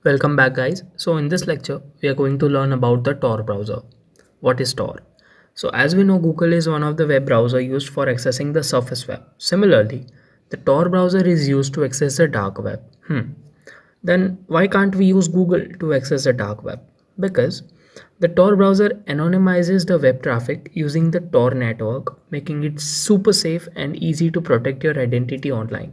Welcome back guys. So in this lecture we are going to learn about the Tor browser. What is Tor? So as we know, Google is one of the web browser used for accessing the surface web. Similarly, the Tor browser is used to access the dark web. Then why can't we use Google to access the dark web? Because the Tor browser anonymizes the web traffic using the Tor network, making it super safe and easy to protect your identity online.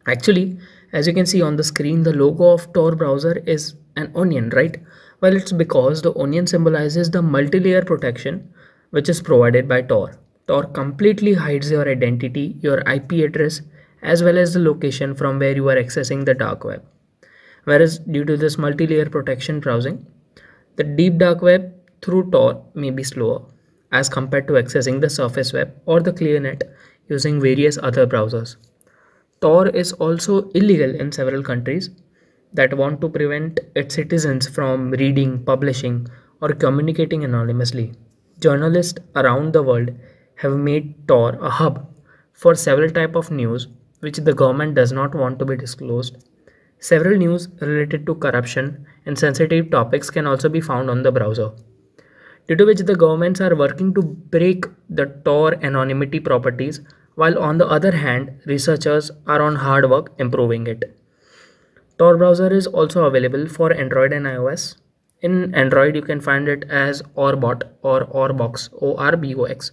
Actually, as you can see on the screen, the logo of Tor browser is an onion, right? Well, it's because the onion symbolizes the multi-layer protection which is provided by Tor. Tor completely hides your identity, your IP address, as well as the location from where you are accessing the dark web. Whereas due to this multi-layer protection browsing, the deep dark web through Tor may be slower as compared to accessing the surface web or the clear net using various other browsers. Tor is also illegal in several countries that want to prevent its citizens from reading, publishing, or communicating anonymously. Journalists around the world have made Tor a hub for several types of news which the government does not want to be disclosed. Several news related to corruption and sensitive topics can also be found on the browser, due to which the governments are working to break the Tor anonymity properties, while on the other hand, researchers are on hard work improving it. Tor browser is also available for Android and iOS. In Android, you can find it as Orbot or Orbox, ORBOX,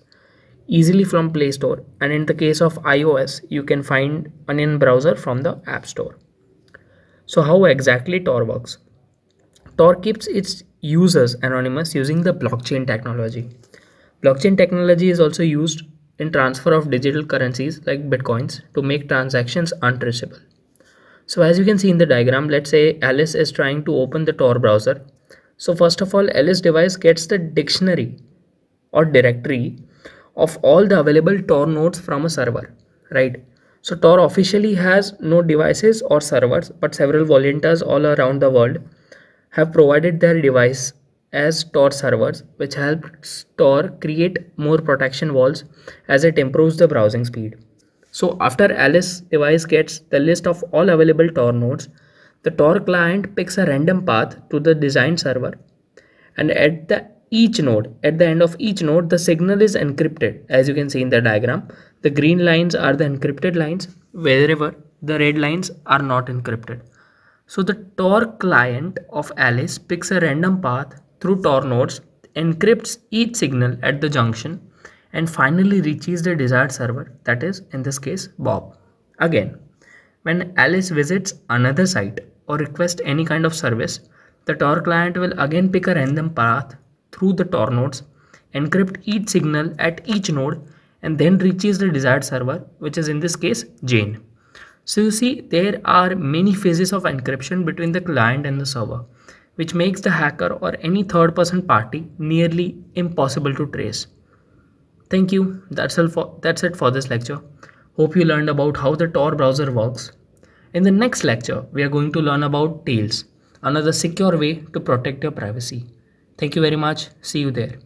easily from Play Store, and in the case of iOS, you can find Onion browser from the App Store. So, how exactly Tor works? Tor keeps its users anonymous using the blockchain technology. Blockchain technology is also used in transfer of digital currencies like bitcoins to make transactions untraceable. So as you can see in the diagram, let's say Alice is trying to open the Tor browser. So first of all, Alice device gets the dictionary or directory of all the available Tor nodes from a server, right? So Tor officially has no devices or servers, but several volunteers all around the world have provided their device as Tor servers, which helps Tor create more protection walls as it improves the browsing speed. So after Alice device gets the list of all available Tor nodes, the Tor client picks a random path to the design server, and at the end of each node, the signal is encrypted. As you can see in the diagram, the green lines are the encrypted lines, wherever the red lines are not encrypted. So the Tor client of Alice picks a random path through Tor nodes, encrypts each signal at the junction, and finally reaches the desired server, that is in this case Bob. Again, when Alice visits another site or requests any kind of service, the Tor client will again pick a random path through the Tor nodes, encrypt each signal at each node, and then reaches the desired server, which is in this case Jane. So you see, there are many phases of encryption between the client and the server, which makes the hacker or any third person party nearly impossible to trace. Thank you. That's it for this lecture. Hope you learned about how the Tor browser works. In the next lecture, we are going to learn about Tails, another secure way to protect your privacy. Thank you very much. See you there.